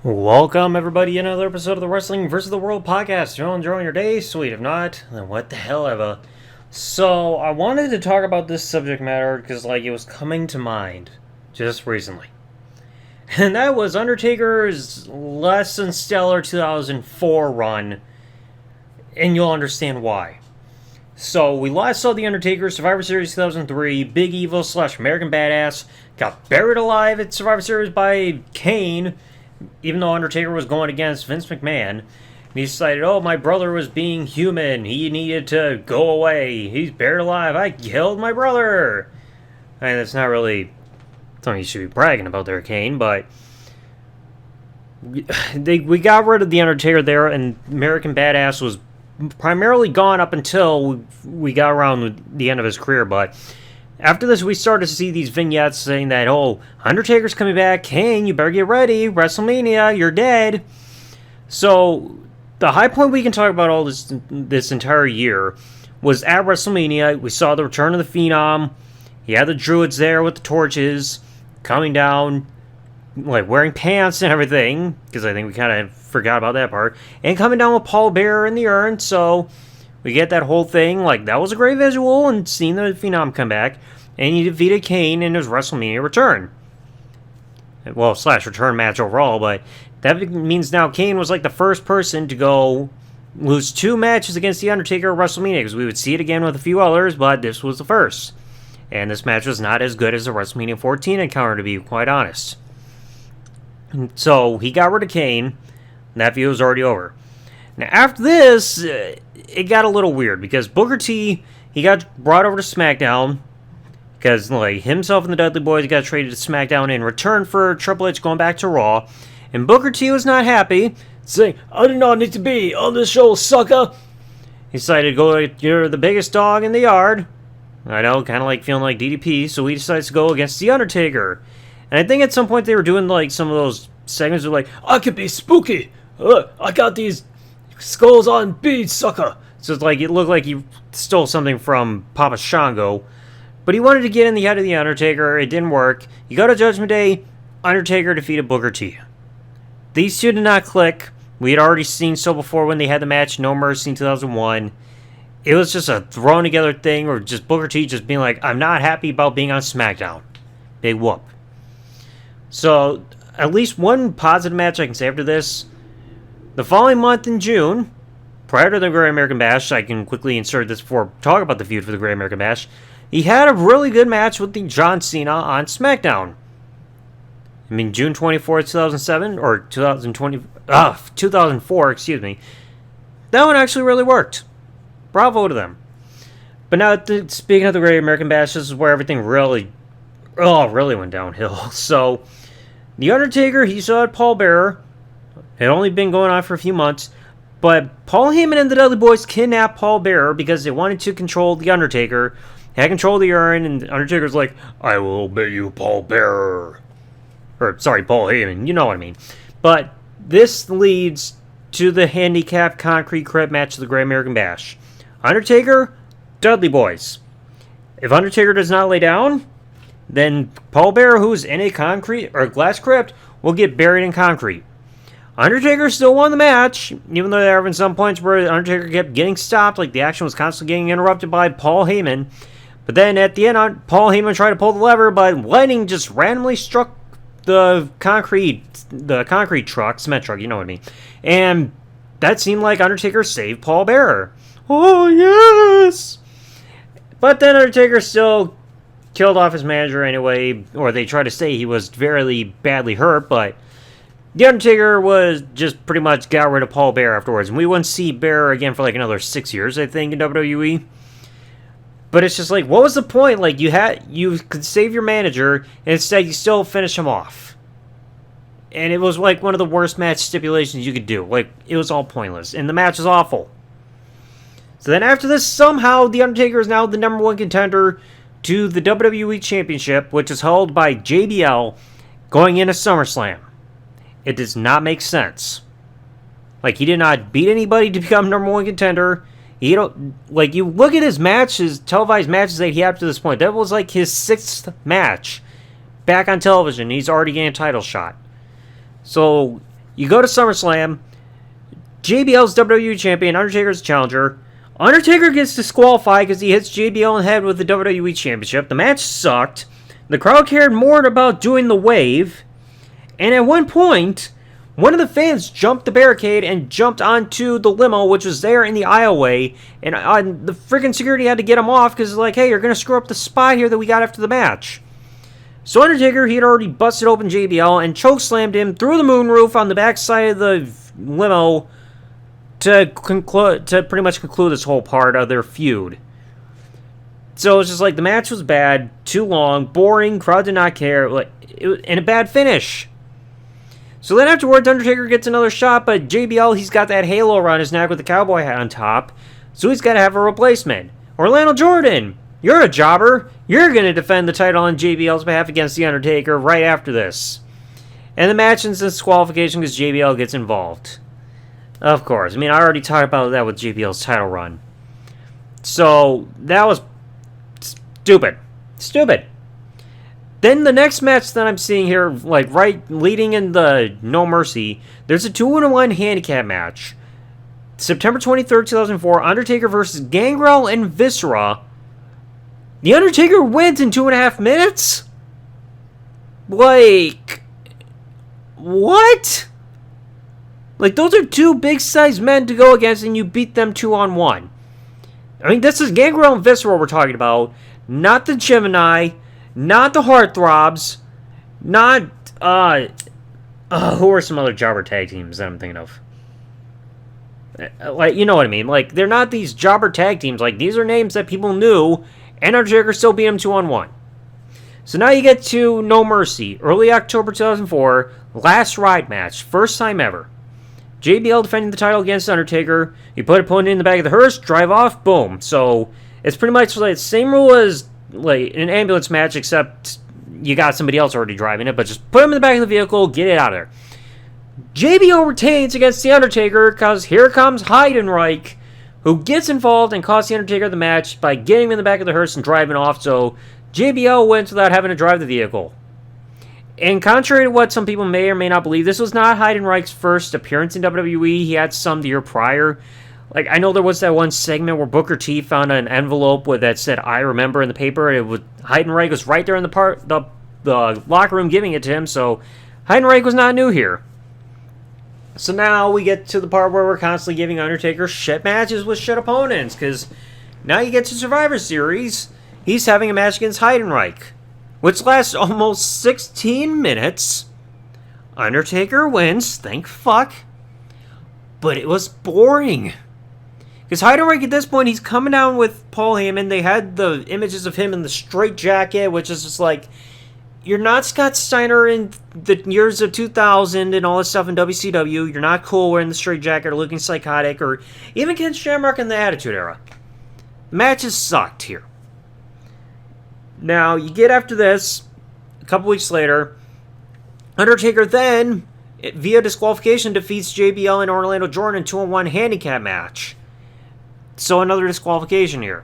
Welcome, everybody, to another episode of the Wrestling vs. the World podcast. You're all enjoying your day? Sweet. If not, then what the hell ever. So, I wanted to talk about this subject matter because, it was coming to mind just recently. And that was Undertaker's less than stellar 2004 run, and you'll understand why. So, we last saw The Undertaker, Survivor Series 2003, Big Evil / American Badass, got buried alive at Survivor Series by Kane, even though Undertaker was going against Vince McMahon. He decided, my brother was being human. He needed to go away. He's buried alive. I killed my brother. And it's not really something you should be bragging about there, Kane, but we got rid of The Undertaker there, and American Badass was primarily gone up until we got around with the end of his career, but after this, we started to see these vignettes saying that, Undertaker's coming back, Kane, you better get ready, WrestleMania, you're dead. So, the high point we can talk about all this entire year was at WrestleMania. We saw the return of the Phenom. He had the Druids there with the torches, coming down, wearing pants and everything, because I think we kind of forgot about that part, and coming down with Paul Bearer in the urn, so we get that whole thing. That was a great visual, and seeing the Phenom come back, and he defeated Kane in his WrestleMania return. Well, / return match overall, but that means now Kane was the first person to go lose 2 matches against The Undertaker at WrestleMania, because we would see it again with a few others, but this was the first. And this match was not as good as the WrestleMania 14 encounter, to be quite honest. So, he got rid of Kane, and that feud was already over. Now, after this, it got a little weird, because Booker T, he got brought over to SmackDown, because himself and the Dudley Boys got traded to SmackDown in return for Triple H going back to Raw, and Booker T was not happy, saying, "I do not need to be on this show, sucker." He decided to go, "You're the biggest dog in the yard." I know, kind of feeling like DDP, so he decides to go against The Undertaker. And I think at some point they were doing some of those segments where "I could be spooky. I got these skulls on beads, sucker." So it's it looked like he stole something from Papa Shango. But he wanted to get in the head of The Undertaker. It didn't work. You go to Judgment Day, Undertaker defeated Booker T. These two did not click. We had already seen so before when they had the match No Mercy in 2001. It was just a thrown together thing, or just Booker T just being "I'm not happy about being on SmackDown." Big whoop. So, at least one positive match I can say after this. The following month in June, prior to the Great American Bash, I can quickly insert this before talking about the feud for the Great American Bash, he had a really good match with the John Cena on SmackDown. June 24th, 2007, or 2004, excuse me. That one actually really worked. Bravo to them. But now, speaking of the Great American Bash, this is where everything really went downhill. So, The Undertaker, he still had Paul Bearer. It had only been going on for a few months. But Paul Heyman and the Dudley Boys kidnapped Paul Bearer because they wanted to control The Undertaker. He had control of the urn, and The Undertaker's "I will obey you, Paul Bearer." Or, sorry, Paul Heyman, you know what I mean. But this leads to the handicapped Concrete Crypt match of the Great American Bash. Undertaker, Dudley Boys. If Undertaker does not lay down, then Paul Bearer, who's in a concrete or glass crypt, will get buried in concrete. Undertaker still won the match, even though there have been some points where Undertaker kept getting stopped, the action was constantly getting interrupted by Paul Heyman. But then at the end, Paul Heyman tried to pull the lever, but lightning just randomly struck the concrete truck, cement truck, you know what I mean. And that seemed like Undertaker saved Paul Bearer. Oh, yes! But then Undertaker still killed off his manager anyway, or they tried to say he was very badly hurt, but The Undertaker was just pretty much got rid of Paul Bearer afterwards, and we wouldn't see Bearer again for another 6 years, I think, in WWE. But it's just what was the point? You could save your manager, and instead you still finish him off. And it was one of the worst match stipulations you could do. It was all pointless, and the match was awful. So then after this, somehow The Undertaker is now the #1 contender to the WWE Championship, which is held by JBL going into SummerSlam. It does not make sense. He did not beat anybody to become #1 contender. You look at his matches, televised matches that he had up to this point. That was his 6th match back on television. He's already getting a title shot. So You go to SummerSlam. JBL's WWE Champion. Undertaker's challenger. Undertaker gets disqualified because he hits JBL in the head with the WWE Championship. The match sucked. The crowd cared more about doing the wave. And at one point, one of the fans jumped the barricade and jumped onto the limo, which was there in the aisleway. And the freaking security had to get him off because, like, hey, you're going to screw up the spot here that we got after the match. So Undertaker, he had already busted open JBL and chokeslammed him through the moonroof on the backside of the limo to pretty much conclude this whole part of their feud. So it's just like the match was bad, too long, boring, crowd did not care, and a bad finish. So then afterwards, Undertaker gets another shot, but JBL, he's got that halo around his neck with the cowboy hat on top, so he's got to have a replacement. Orlando Jordan, you're a jobber. You're going to defend the title on JBL's behalf against The Undertaker right after this. And the match ends in disqualification because JBL gets involved. Of course. I mean, I already talked about that with JBL's title run. So, that was stupid. Stupid. Then the next match that I'm seeing here, like right leading in the No Mercy, there's a 2-1 handicap match. September 23rd, 2004, Undertaker versus Gangrel and Viscera. The Undertaker wins in 2.5 minutes? Like, what? Like, those are two big-sized men to go against, and you beat them 2-on-1. I mean, this is Gangrel and Viscera we're talking about, not the Gemini, not the Heartthrobs, not, who are some other jobber tag teams that I'm thinking of? Like, you know what I mean? Like, they're not these jobber tag teams. Like, these are names that people knew, and Undertaker still beat them 2-on-1. So now you get to No Mercy, early October 2004, last ride match, first time ever. JBL defending the title against Undertaker. You put opponent in the back of the hearse, drive off, boom. So it's pretty much like the same rule as like an ambulance match, except you got somebody else already driving it, but just put him in the back of the vehicle, get it out of there. JBL retains against The Undertaker because here comes Heidenreich, who gets involved and costs The Undertaker the match by getting him in the back of the hearse and driving off, so JBL wins without having to drive the vehicle. And contrary to what some people may or may not believe, this was not Heidenreich's first appearance in WWE. He had some the year prior. Like, I know there was that one segment where Booker T found an envelope that said, "I remember" in the paper. It was Heidenreich was right there in the locker room giving it to him, so Heidenreich was not new here. So now we get to the part where we're constantly giving Undertaker shit matches with shit opponents, because now you get to Survivor Series. He's having a match against Heidenreich, which lasts almost 16 minutes. Undertaker wins, thank fuck. But it was boring. Because Heidenreich at this point, he's coming down with Paul Heyman. They had the images of him in the straight jacket, which is just like, you're not Scott Steiner in the years of 2000 and all this stuff in WCW. You're not cool wearing the straight jacket or looking psychotic, or even Ken Shamrock in the Attitude Era. The matches sucked here. Now, you get after this, a couple weeks later, Undertaker then, via disqualification, defeats JBL and Orlando Jordan in a 2-on-1 handicap match. So another disqualification here.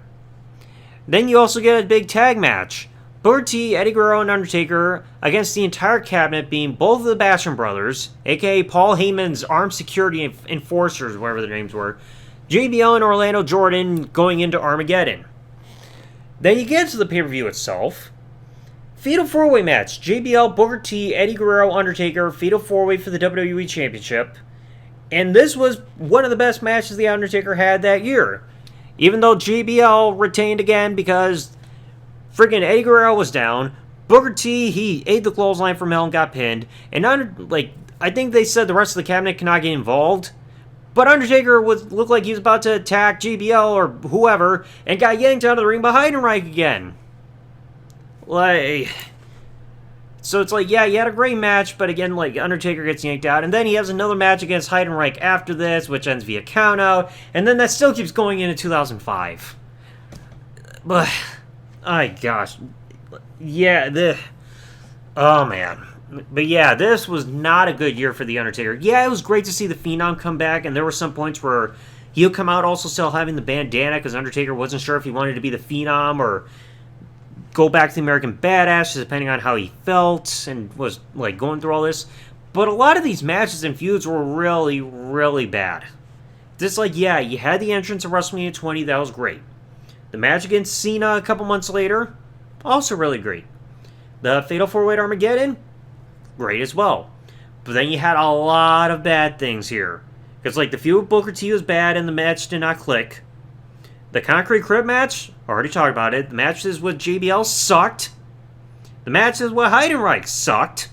Then you also get a big tag match. Booker T, Eddie Guerrero, and Undertaker against the entire cabinet, being both of the Basham brothers, aka Paul Heyman's armed security enforcers, whatever their names were, JBL and Orlando Jordan going into Armageddon. Then you get to the pay-per-view itself. Fatal 4-way match. JBL, Booker T, Eddie Guerrero, Undertaker. Fatal 4-way for the WWE Championship. And this was one of the best matches The Undertaker had that year. Even though JBL retained again because freaking Eddie Guerrero was down. Booker T, he ate the clothesline from hell and got pinned. And I think they said the rest of the cabinet cannot get involved. But Undertaker looked like he was about to attack JBL or whoever, and got yanked out of the ring by Heidenreich again. So it's like, yeah, he had a great match, but again, Undertaker gets yanked out, and then he has another match against Heidenreich after this, which ends via countout, and then that still keeps going into 2005. But, gosh. Yeah, oh man. But yeah, this was not a good year for The Undertaker. Yeah, it was great to see the Phenom come back, and there were some points where he'll come out also still having the bandana, because Undertaker wasn't sure if he wanted to be the Phenom or go back to the American Badass, depending on how he felt and was going through all this. But a lot of these matches and feuds were really, really bad. Just like, yeah, you had the entrance of WrestleMania 20, that was great. The match against Cena a couple months later, also really great. The Fatal 4-Way Armageddon, great as well. But then you had a lot of bad things here. Because, like, the feud with Booker T was bad and the match did not click. The Concrete Crypt match, already talked about it. The matches with JBL sucked. The matches with Heidenreich sucked.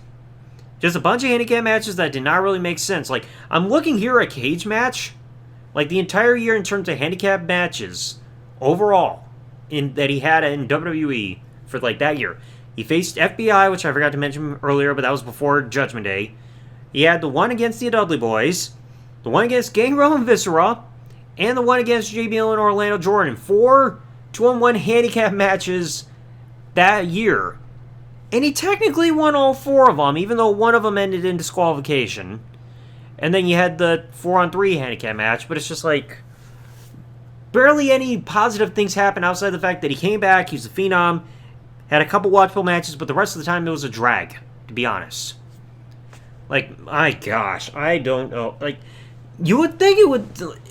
Just a bunch of handicap matches that did not really make sense. Like, I'm looking here at Cage match. Like, the entire year in terms of handicap matches, overall, that he had in WWE for, like, that year. He faced FBI, which I forgot to mention earlier, but that was before Judgment Day. He had the one against the Dudley Boys, the one against Gangrel and Viscera, and the one against JBL and Orlando Jordan. 4 2-on-1 handicap matches that year. And he technically won all 4 of them, even though one of them ended in disqualification. And then you had the 4-on-3 handicap match, but it's just like, barely any positive things happen outside the fact that he came back, he's a Phenom, had a couple watchable matches, but the rest of the time it was a drag, to be honest. Like, my gosh, I don't know. Like, you would think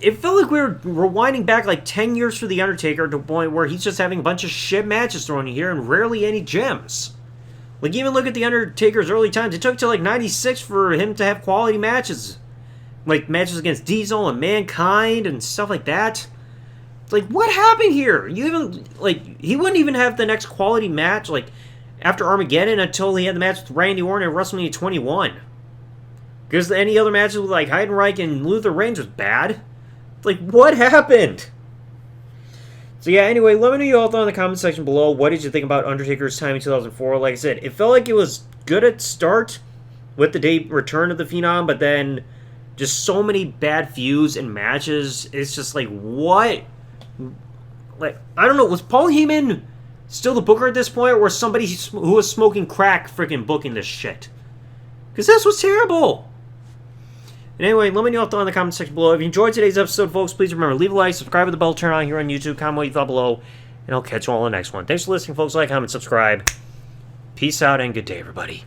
it felt like we were rewinding back like 10 years for The Undertaker to a point where he's just having a bunch of shit matches thrown in here and rarely any gems. Like, even look at The Undertaker's early times. It took till like 96 for him to have quality matches. Like, matches against Diesel and Mankind and stuff like that. Like, what happened here? You even, like, he wouldn't even have the next quality match, like, after Armageddon until he had the match with Randy Orton at WrestleMania 21. Because any other matches with, like, Heidenreich and Luther Reigns was bad. Like, what happened? So, yeah, anyway, let me know your thoughts in the comment section below. What did you think about Undertaker's time in 2004? Like I said, it felt like it was good at start with the return of the Phenom, but then just so many bad feuds and matches. It's just like, what? Like, I don't know, was Paul Heyman still the booker at this point, or was somebody who was smoking crack freaking booking this shit? Because this was terrible. And anyway, let me know your thoughts in the comment section below. If you enjoyed today's episode, folks, please remember, leave a like, subscribe with the bell, turn on here on YouTube, comment what you thought below, and I'll catch you all in the next one. Thanks for listening, folks. Like, comment, subscribe. Peace out, and good day, everybody.